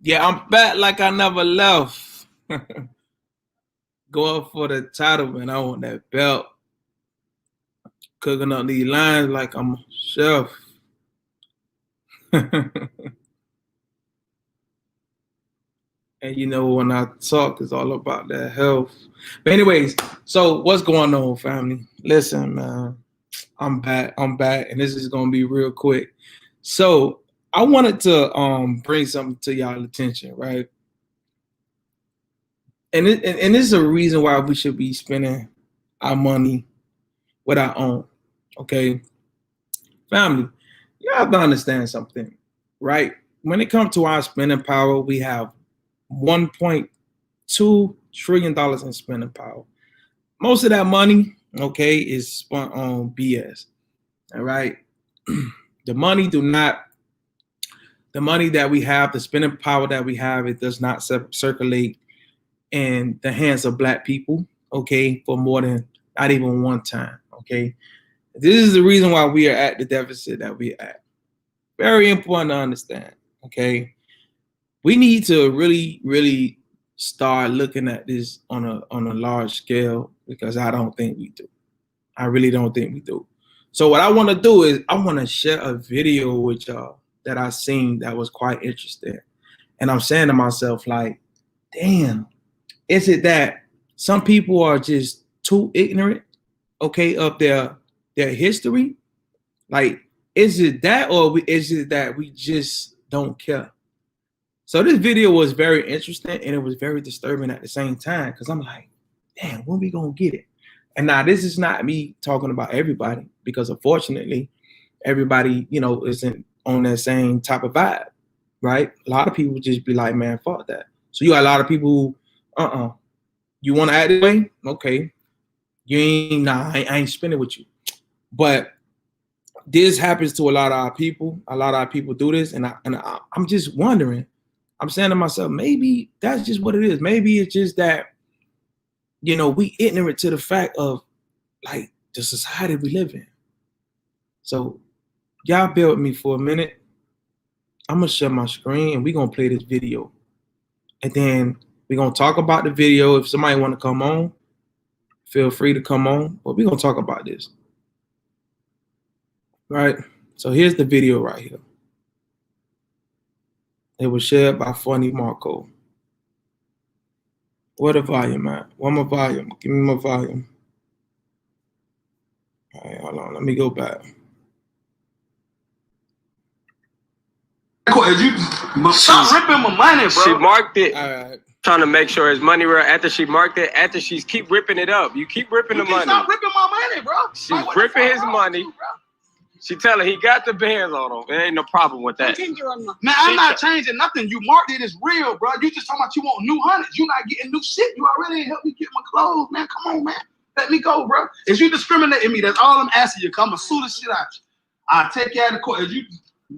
Yeah, I'm back like I never left. Going for the title, man. I want that belt. Cooking up these lines like I'm a chef. And you know, when I talk, it's all about that health. But anyways, so what's going on, family? Listen, man, I'm back, and this is gonna be real quick. So I wanted to bring something to y'all attention, right? And this is a reason why we should be spending our money with our own. Okay, family, you have to understand something, right? When it comes to our spending power, we have $1.2 trillion in spending power. Most of that money, okay, is spent on BS. All right. The money that we have, the spending power that we have, it does not circulate in the hands of black people, okay, for more than not even one time. Okay. This is the reason why we are at the deficit that we're at. Very important to understand. Okay. We need to really, really start looking at this on a large scale, because I don't think we do. I really don't think we do. So what I want to do is I want to share a video with y'all that I seen that was quite interesting. And I'm saying to myself, like, damn, is it that some people are just too ignorant, okay, of their history? Like, is it that, or is it that we just don't care? So this video was very interesting, and it was very disturbing at the same time, because I'm like, damn, when we gonna get it? And now this is not me talking about everybody, because unfortunately, everybody, you know, isn't on that same type of vibe, right? A lot of people just be like, man, fuck that. So you got a lot of people who, you want to act this way? Okay. You ain't, I ain't spending with you. But this happens to a lot of our people. A lot of our people do this, and I'm just wondering. I'm saying to myself, maybe that's just what it is. Maybe it's just that, you know, we ignorant to the fact of, like, the society we live in. So y'all bear with me for a minute. I'm gonna share my screen and we're gonna play this video. And then we're gonna talk about the video. If somebody wanna come on, feel free to come on, but we're gonna talk about this. Right? So here's the video right here. It was shared by Funny Marco. Where the volume at? Where my volume? Give me my volume. All right, hold on. Let me go back. Stop ripping my money, bro. She marked it. All right. Trying to make sure his money real. After she marked it, after she's keep ripping it up. You keep ripping the money. Stop ripping my money, bro. She's ripping his money. She telling he got the bands on him. There ain't no problem with that. Man, I'm not changing nothing. You marked it as real, bro. You just talking about you want new hundreds. You not getting new shit. You already helped me get my clothes, man. Come on, man. Let me go, bro. If you discriminating me, that's all I'm asking you. Come and sue the shit out you. I'll take you out of court.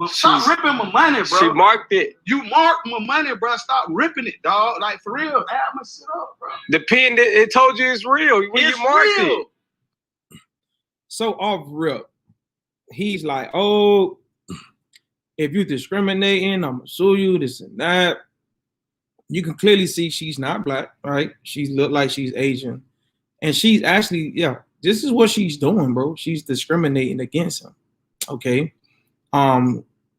Stop ripping my money, bro. She marked it. You marked my money, bro. Stop ripping it, dog. Like, for real. Add my shit up, bro. The pen, it told you it's real when you marked it. So off rip, he's like, oh, if you discriminating, I'm gonna sue you, this and that. You can clearly see she's not black, right? She look like she's Asian. And she's actually, yeah, this is what she's doing, bro. She's discriminating against him. Okay.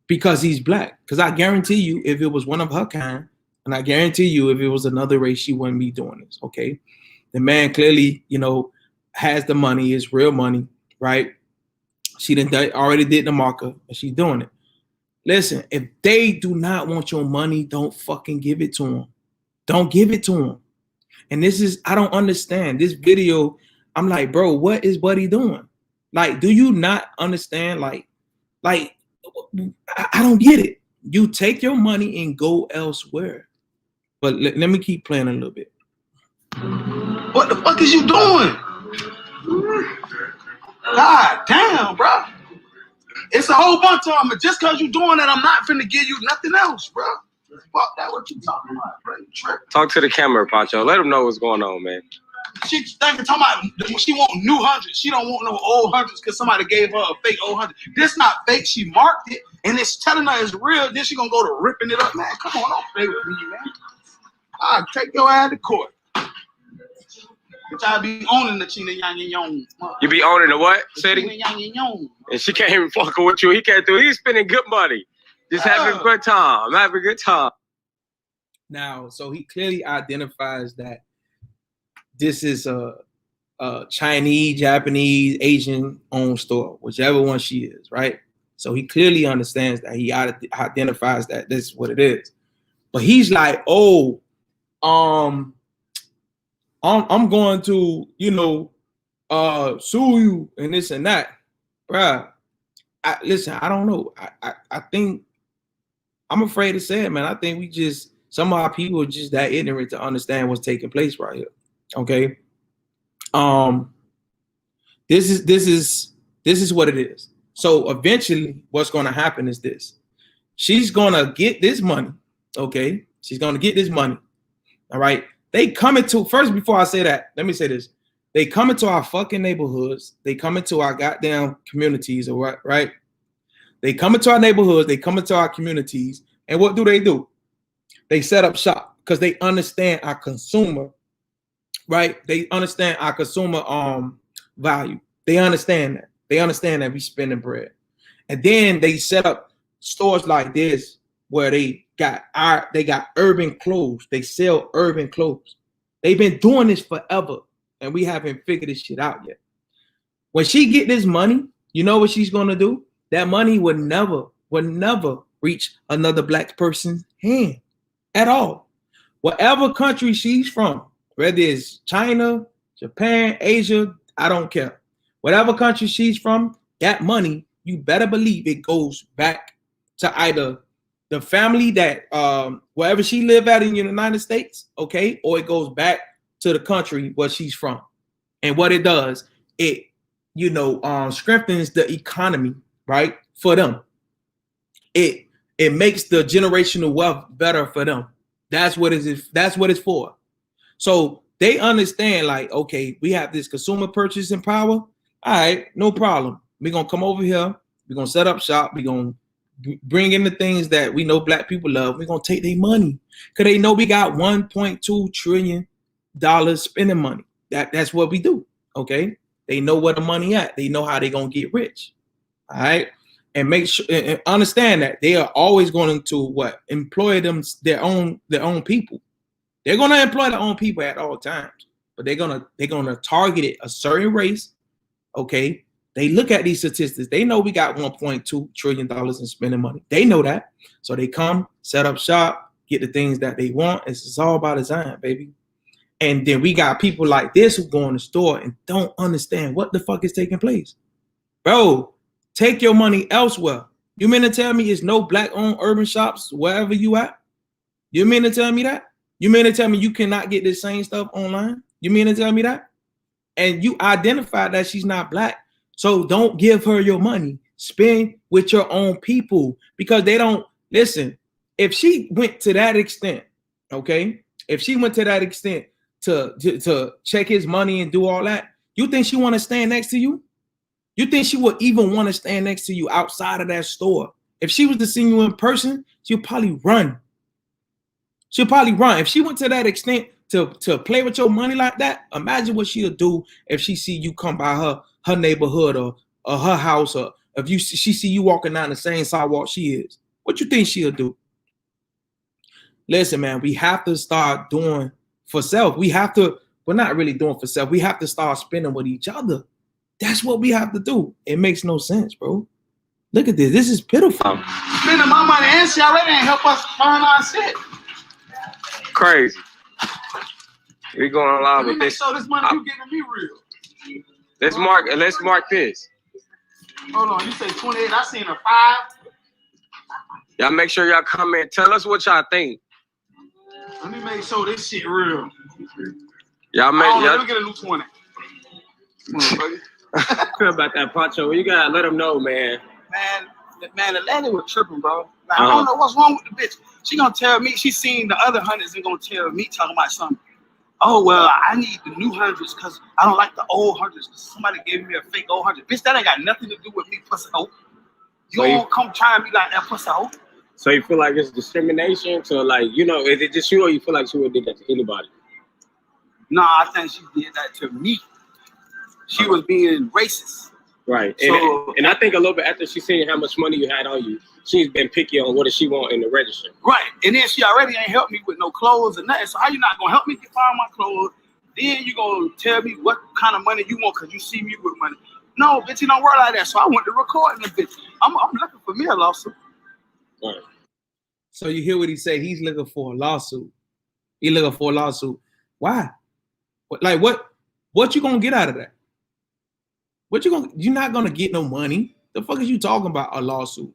Because he's black. Because I guarantee you, if it was one of her kind, and I guarantee you, if it was another race, she wouldn't be doing this. Okay. The man clearly, you know, has the money, it's real money, right? She already did the marker, and she's doing it. Listen, if they do not want your money, don't fucking give it to them. Don't give it to them. And this is, I don't understand this video. I'm like, bro, what is Buddy doing? Like, do you not understand? Like, I don't get it. You take your money and go elsewhere. But let me keep playing a little bit. What the fuck is you doing? God damn, bro. It's a whole bunch of them. But just because you doing that, I'm not finna give you nothing else, bro. Fuck that, what you talking about, bro? You tripping. Talk to the camera, Pacho. Let them know what's going on, man. She talking about she want new hundreds. She don't want no old hundreds because somebody gave her a fake old hundred. This not fake. She marked it and it's telling her it's real. Then she gonna go to ripping it up, man. Come on, don't play with me, man. I'll take your ass to court. But I be owning the China Yang Yang. You be owning the what? City? Yang Yang. And she can't even fuck with you. He can't do it. He's spending good money. Just having a good time. Having a good time. Now, so he clearly identifies that this is a Chinese, Japanese, Asian owned store, whichever one she is, right? So he clearly understands that. He identifies that this is what it is. But he's like, oh, I'm going to, sue you and this and that. Bruh, listen, I don't know. I think, I'm afraid to say it, man. I think some of our people are just that ignorant to understand what's taking place right here. Okay. This is what it is. So eventually what's going to happen is this. She's going to get this money. Okay. She's going to get this money. All right. They come into, first, before I say that, let me say this. They come into our fucking neighborhoods. They come into our goddamn communities, or what, right? They come into our neighborhoods. They come into our communities. And what do? They set up shop because they understand our consumer, right? They understand our consumer value. They understand that. They understand that we spending bread. And then they set up stores like this where they got urban clothes. They sell urban clothes. They've been doing this forever, and we haven't figured this shit out yet. When she get this money, you know what she's gonna do? That money would never reach another black person's hand at all. Whatever country she's from, whether it's China, Japan, Asia, I don't care. Whatever country she's from, that money, you better believe it goes back to either the family that wherever she live at in the United States, okay, or it goes back to the country where she's from. And what it does, it strengthens the economy, right, for them. It makes the generational wealth better for them. That's what it's for. So they understand, like, okay, we have this consumer purchasing power. All right, no problem. We're gonna come over here, we're gonna set up shop, we're gonna bring in the things that we know black people love. We're gonna take their money because they know we got $1.2 trillion spending money. That's what we do. Okay, they know where the money at. They know how they gonna get rich. All right, and make sure and understand that they are always going to employ their own people. They're gonna employ their own people at all times, but they're gonna target it a certain race. Okay. They look at these statistics. They know we got $1.2 trillion in spending money. They know that. So they come, set up shop, get the things that they want. It's all by design, baby. And then we got people like this who go in the store and don't understand what the fuck is taking place. Bro, take your money elsewhere. You mean to tell me it's no black-owned urban shops wherever you at? You mean to tell me that? You mean to tell me you cannot get this same stuff online? You mean to tell me that? And you identified that she's not black. So don't give her your money. Spend with your own people because they don't listen. If she went to that extent, okay, if she went to that extent to check his money and do all that, you think she want to stand next to you? You think she would even want to stand next to you outside of that store? If she was to see you in person, she'll probably run. She'll probably run. If she went to that extent to play with your money like that, imagine what she'll do if she see you come by her neighborhood or her house, or if she see you walking down the same sidewalk she is. What you think she'll do? Listen, man, we have to start doing for self. We're not really doing for self. We have to start spending with each other. That's what we have to do. It makes no sense, bro. Look at this. This is pitiful. Spending my money and she already ain't help us find our shit. Crazy. We going live with this. So this money you giving me real. Let's mark this. Hold on, you say 28. I seen a 5. Y'all make sure y'all comment. Tell us what y'all think. Let me make sure this shit real. Let me get a new 20. Feel about that Pacho. You gotta let them know, man. Man, the lady was tripping, bro. Like, I don't know what's wrong with the bitch. She gonna tell me she seen the other hundreds and gonna tell me talking about something. Oh, well, I need the new hundreds because I don't like the old hundreds. Somebody gave me a fake old hundred. Bitch, that ain't got nothing to do with me, pussy hoe. You So don't come trying me like that, pussy hoe. So you feel like it's discrimination to like, you know, is it just you or you feel like she would do that to anybody? No, I think she did that to me. She was being racist. Right. So, and I think a little bit after she seen how much money you had on you, she's been picky on what does she want in the register. right. And then she already ain't helped me with no clothes or nothing. So how you not gonna help me get find my clothes? Then you gonna tell me what kind of money you want because you see me with money. No, bitch, you don't work like that. So I went to recording the bitch. I'm looking for me a lawsuit. Right. So you hear what he said? He's looking for a lawsuit. He looking for a lawsuit. Why? Like what you gonna get out of that? You're not gonna get no money. The fuck is you talking about? A lawsuit?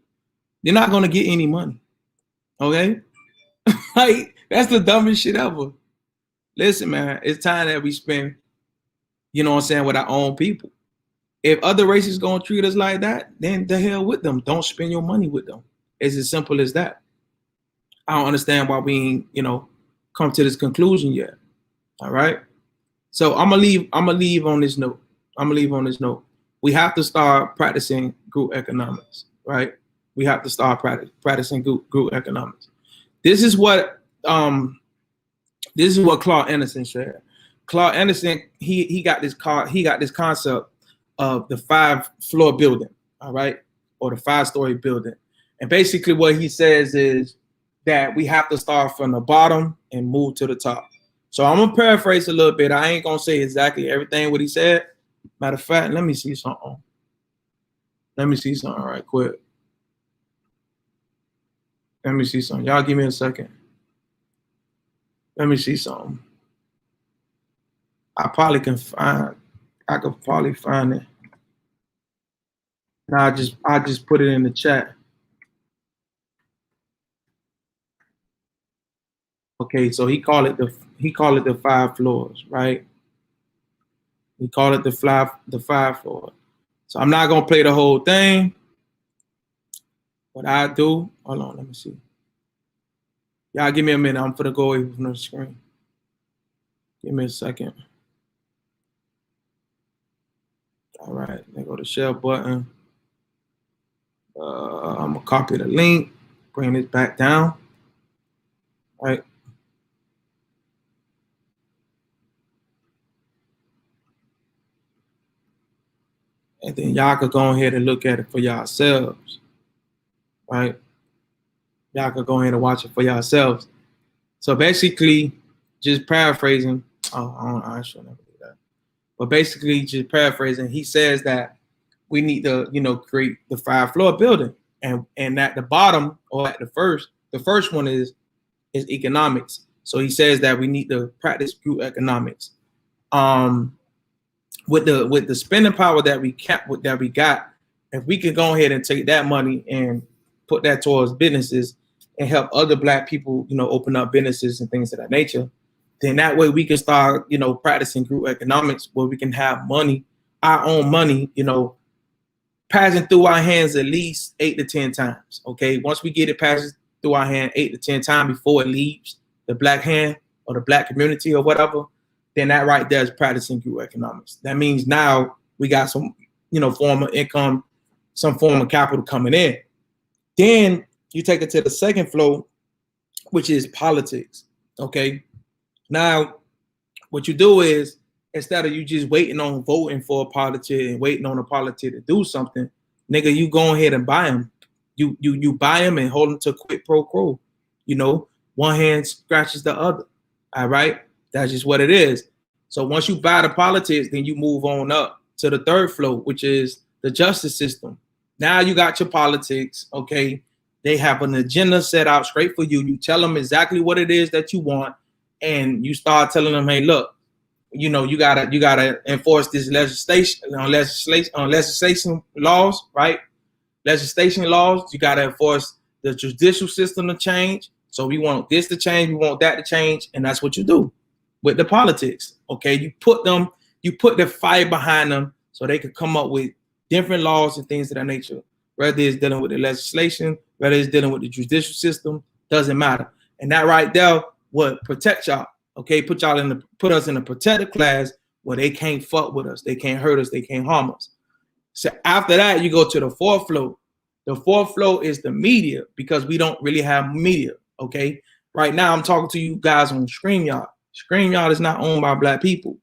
You're not gonna get any money. Okay? Like, that's the dumbest shit ever. Listen, man, it's time that we spend, you know what I'm saying, with our own people. If other races gonna treat us like that, then the hell with them. Don't spend your money with them. It's as simple as that. I don't understand why we ain't, you know, come to this conclusion yet. All right. So I'm gonna leave on this note. We have to start practicing group economics, right? We have to start practicing group economics. This is what Claude Anderson shared. Claude Anderson, he got this concept of the 5-floor building, all right, or the 5-story building. And basically what he says is that we have to start from the bottom and move to the top. So I'm gonna paraphrase a little bit. I ain't gonna say exactly everything what he said. Matter of fact, let me see something. Right quick. Let me see something. Y'all give me a second. Let me see something. I could probably find it. Now I just put it in the chat. Okay, so he called it the 5 floors, right? He called it the 5 floors. So I'm not gonna play the whole thing. What I do, hold on, let me see. Y'all give me a minute. I'm gonna go away from the screen. Give me a second. All right, let me go to share button. I'm gonna copy the link, bring this back down. All right. And then y'all could go ahead and look at it for yourselves, right? Y'all could go ahead and watch it for yourselves. So basically, just paraphrasing. I should never do that. But basically, just paraphrasing, he says that we need to, you know, create the 5-floor building, and at the bottom or at the first one is economics. So he says that we need to practice group economics. With the spending power that we got, if we can go ahead and take that money and put that towards businesses and help other Black people, you know, open up businesses and things of that nature, then that way we can start, you know, practicing group economics where we can have money, our own money, you know, passing through our hands at least 8 to 10 times. Okay, once we get it passing through our hand 8 to 10 times before it leaves the Black hand or the Black community or whatever, then that right there is practicing group economics. That means now we got some, you know, form of income, some form of capital coming in. Then you take it to the second flow, which is politics. Okay. Now, what you do is, instead of you just waiting on voting for a politic and waiting on a politic to do something, nigga, you go ahead and buy them. You buy them and hold them to quid pro quo. You know, one hand scratches the other. All right. That's just what it is. So once you buy the politics, then you move on up to the third flow, which is the justice system. Now you got your politics, okay? They have an agenda set out straight for you. You tell them exactly what it is that you want, and you start telling them, hey, look, you know, you gotta enforce this legislation laws, right? Legislation laws. You gotta enforce the judicial system to change. So we want this to change, we want that to change, and that's what you do with the politics. Okay, you put the fire behind them so they could come up with different laws and things of that nature. Whether it's dealing with the legislation, whether it's dealing with the judicial system, doesn't matter. And that right there would protect y'all. Okay, put us in a protected class where they can't fuck with us, they can't hurt us, they can't harm us. So after that, you go to the fourth floor. The fourth floor is the media, because we don't really have media. Okay, right now I'm talking to you guys on StreamYard. StreamYard is not owned by Black people,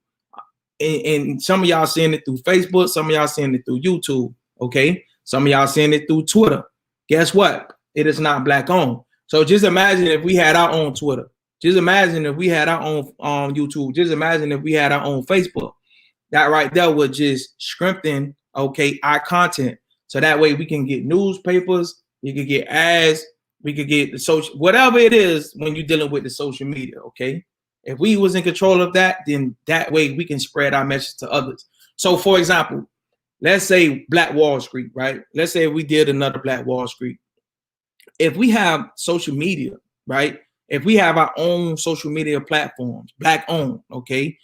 and some of y'all seeing it through Facebook, some of y'all seeing it through YouTube. Okay, some of y'all seeing it through Twitter. Guess what? It is not Black owned. So just imagine if we had our own Twitter. Just imagine if we had our own YouTube. Just imagine if we had our own Facebook. That right there would just strengthen, okay, our content. So that way we can get newspapers, you can get ads, we could get the social, whatever it is when you're dealing with the social media, okay? If we was in control of that, then that way we can spread our message to others. So for example, let's say Black Wall Street, right? Let's say we did another Black Wall Street. If we have social media, right? If we have our own social media platforms, Black owned, okay?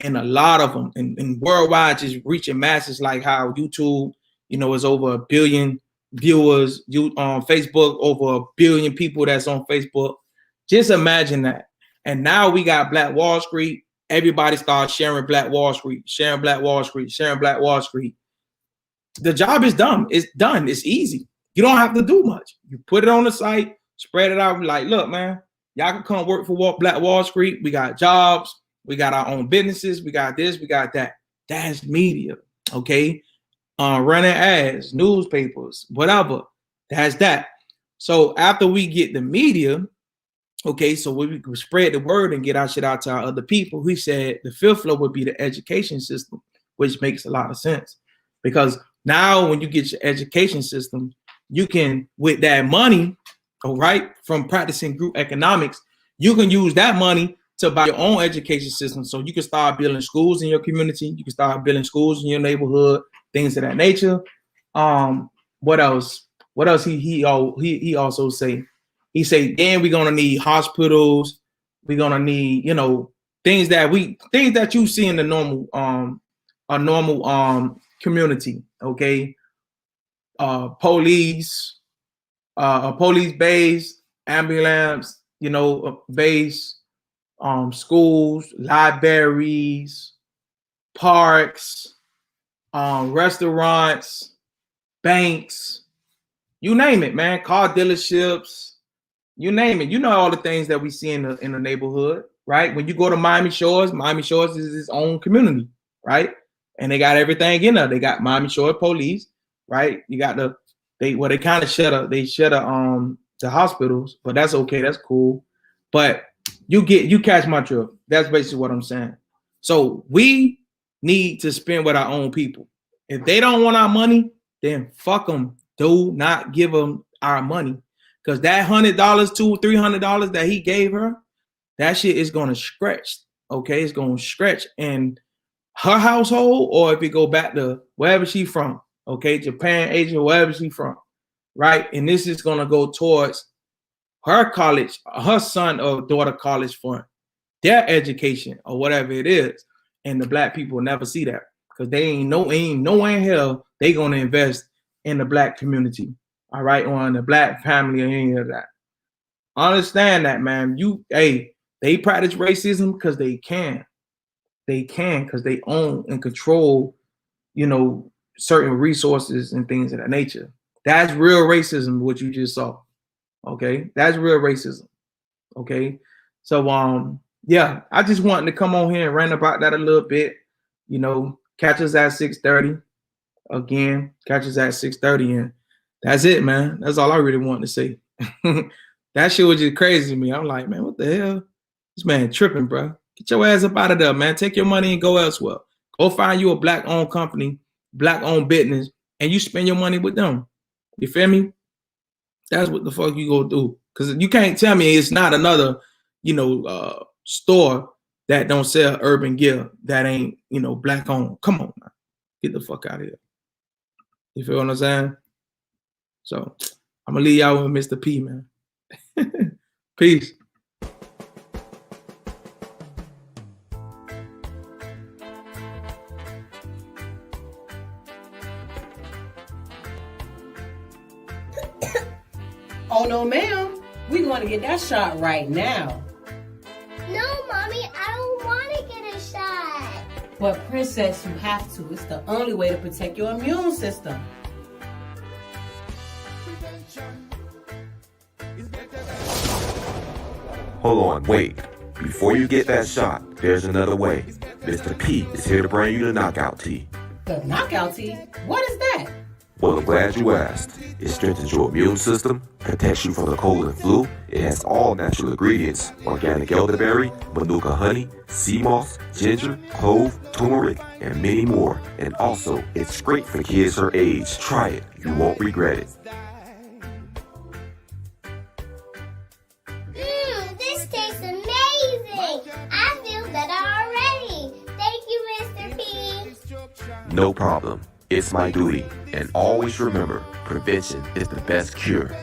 And a lot of them, and worldwide, just reaching masses, like how YouTube, you know, is over 1 billion viewers. On Facebook, over 1 billion people that's on Facebook. Just imagine that. And now we got Black Wall Street. Everybody starts sharing Black Wall Street, sharing Black Wall Street, sharing Black Wall Street. The job is done. It's done. It's easy. You don't have to do much. You put it on the site, spread it out. Like, look, man, y'all can come work for Black Wall Street. We got jobs. We got our own businesses. We got this. We got that. That's media. Okay. Running ads, newspapers, whatever. That's that. So after we get the media, okay, so we can spread the word and get our shit out to our other people. We said the fifth floor would be the education system, which makes a lot of sense. Because now when you get your education system, you can, with that money, all right, from practicing group economics, you can use that money to buy your own education system. So you can start building schools in your community. You can start building schools in your neighborhood, things of that nature. What else? What else he also say? He say, then we're gonna need hospitals. We're gonna need, you know, things that you see in the normal community. Okay, police base, ambulance, you know, base, schools, libraries, parks, restaurants, banks, you name it, man. Car dealerships, you name it. You know all the things that we see in the neighborhood, right? When you go to Miami Shores is its own community, right? And they got everything in there. They got Miami Shores police, right? You got they kind of shut the hospitals, but that's okay, that's cool. But you catch my drift. That's basically what I'm saying. So we need to spend with our own people. If they don't want our money, then fuck them. Do not give them our money. Because that $100, $200, $300 that he gave her, that shit is gonna stretch. Okay, it's gonna stretch in her household, or if it go back to wherever she's from, okay, Japan, Asia, wherever she's from, right? And this is gonna go towards her college, her son or daughter college fund, their education or whatever it is. And the Black people never see that, because they ain't no way in hell they gonna invest in the Black community, all right, or in the Black family or any of that. Understand that, man. They practice racism because they can. They can, because they own and control, you know, certain resources and things of that nature. That's real racism, what you just saw. Okay, that's real racism. Okay, so yeah, I just wanted to come on here and rant about that a little bit. You know, catch us at 6:30. Again, catch us at 6:30, and that's it, man. That's all I really wanted to say. That shit was just crazy to me. I'm like, man, what the hell? This man tripping, bro. Get your ass up out of there, man. Take your money and go elsewhere. Go find you a Black-owned company, Black-owned business, and you spend your money with them. You feel me? That's what the fuck you go do. Because you can't tell me it's not another, you know, store that don't sell urban gear that ain't, you know, Black-owned. Come on, man. Get the fuck out of here. You feel what I'm saying? So I'm going to leave y'all with Mr. P, man. Peace. Oh no, ma'am. We're going to get that shot right now. No, Mommy, I don't want to get a shot. But Princess, you have to. It's the only way to protect your immune system. Hold on, wait. Before you get that shot, there's another way. Mr. P is here to bring you the knockout tea. The knockout tea? What is that? Well, I'm glad you asked. It strengthens your immune system, protects you from the cold and flu. It has all natural ingredients: organic elderberry, manuka honey, sea moss, ginger, clove, turmeric, and many more. And also, it's great for kids her age. Try it. You won't regret it. This tastes amazing. I feel better already. Thank you, Mr. P. No problem. It's my duty. And always remember, prevention is the best cure.